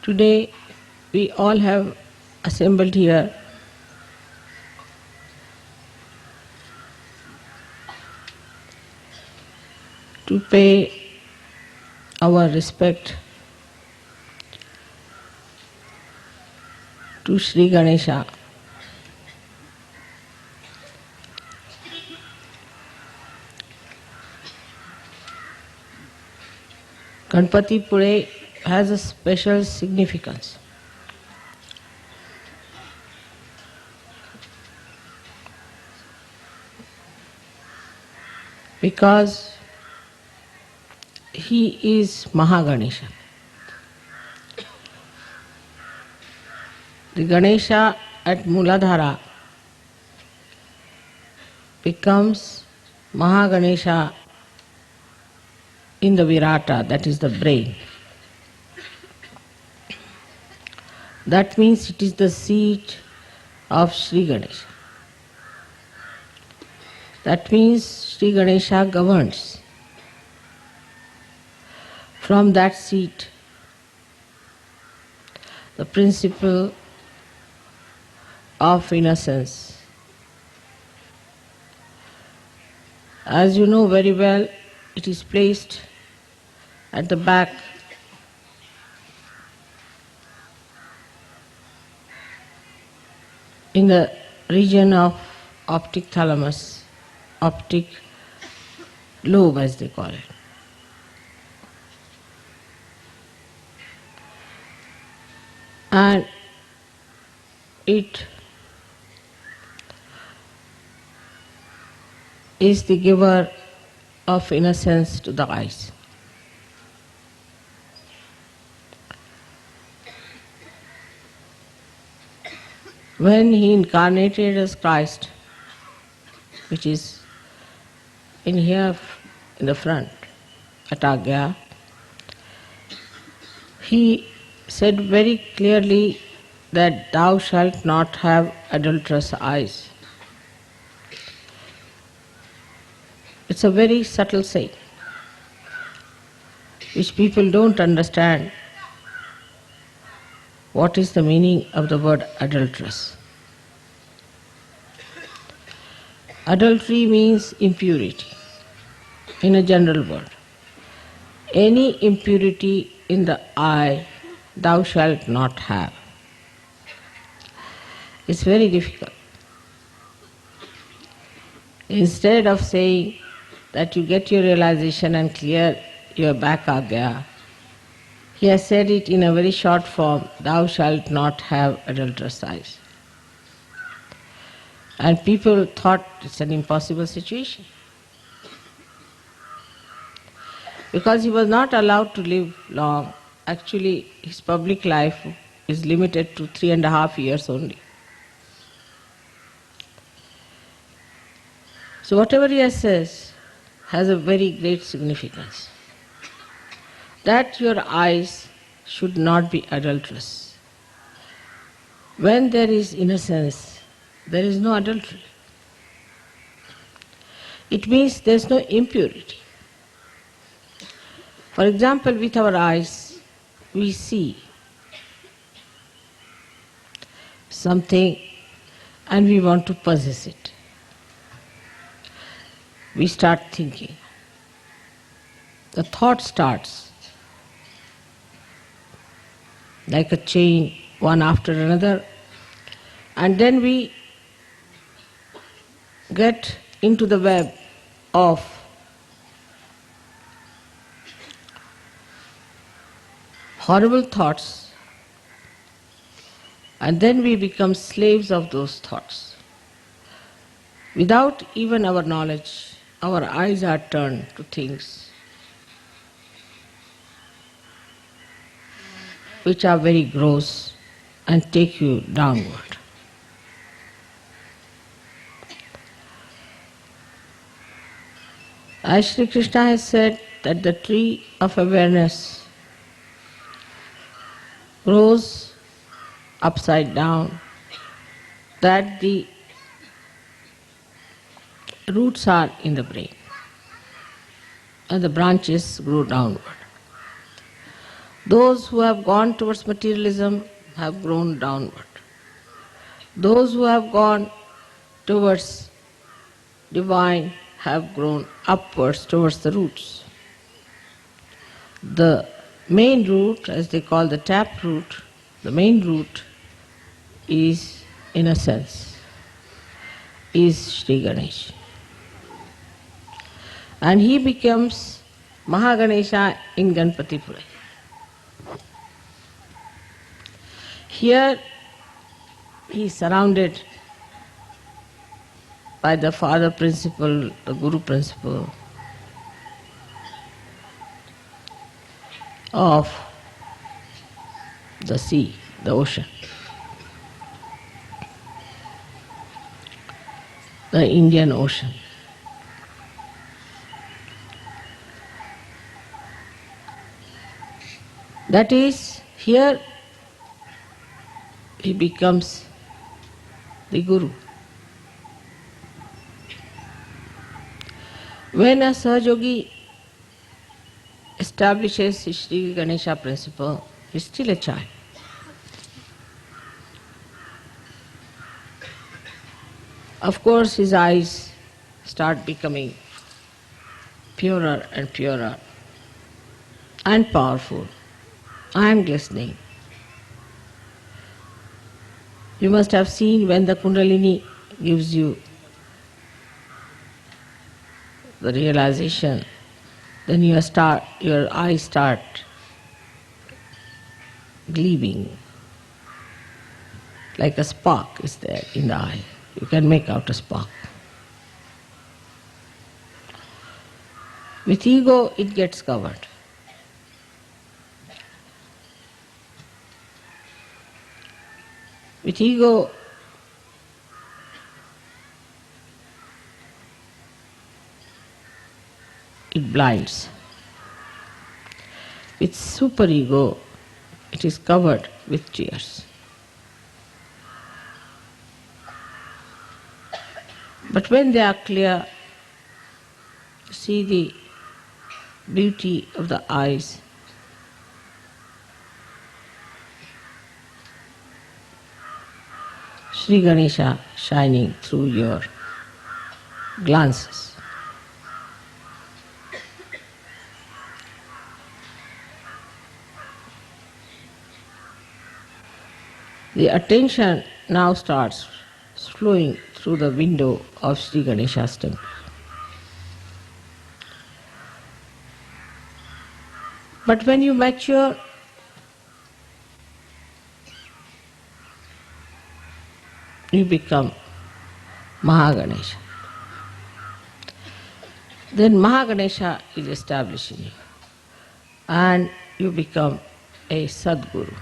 Today we all have assembled here to pay our respect to Sri Ganesha. Ganpati Pure has a special significance. Because he is Mahaganesha. The Ganesha at Muladhara becomes Mahaganesha in the Virata, that is the brain. That means it is the seat of Sri Ganesha. That means Sri Ganesha governs. From that seat, the principle of innocence. As you know very well, it is placed at the back in the region of optic thalamus, optic lobe as they call it. And it is the giver of innocence to the eyes. When he incarnated as Christ, which is in here in the front, at Agya, he said very clearly that thou shalt not have adulterous eyes. It's a very subtle saying, which people don't understand what is the meaning of the word adulterous. Adultery means impurity, in a general word. Any impurity in the eye thou shalt not have. It's very difficult. Instead of saying that you get your realization and clear your back agya, he has said it in a very short form, thou shalt not have adulterous eyes. And people thought it's an impossible situation. Because he was not allowed to live long, actually his public life is limited to 3.5 years only. So whatever he says has a very great significance. That your eyes should not be adulterous. When there is innocence, there is no adultery. It means there is no impurity. For example, with our eyes, we see something and we want to possess it. We start thinking. The thought starts like a chain, one after another, and then we get into the web of horrible thoughts, and then we become slaves of those thoughts. Without even our knowledge, our eyes are turned to things which are very gross and take you downward. As Sri Krishna has said that the tree of awareness grows upside down, that the roots are in the brain and the branches grow downward. Those who have gone towards materialism have grown downward. Those who have gone towards divine have grown upwards towards the roots. The main root, as they call the tap root, the main root is, in a sense, is Sri Ganesh. And he becomes Mahaganesha in Ganpatipura. Here he is surrounded by the father principle, the guru principle of the sea, the ocean, the Indian Ocean. That is, here he becomes the guru. When a Sahajogi establishes his Sri Ganesha principle, he is still a child. Of course, his eyes start becoming purer and purer and powerful and glistening. You must have seen when the Kundalini gives you the realization, then your eyes start gleaming, like a spark is there in the eye. You can make out a spark. With ego, it gets covered. With ego, it blinds. With superego, it is covered with tears. But when they are clear, you see the beauty of the eyes. Sri Ganesha shining through your glances. The attention now starts flowing through the window of Sri Ganesha's temple. But when you mature, you become Mahaganesha. Then Mahaganesha is established in you and you become a Sadguru.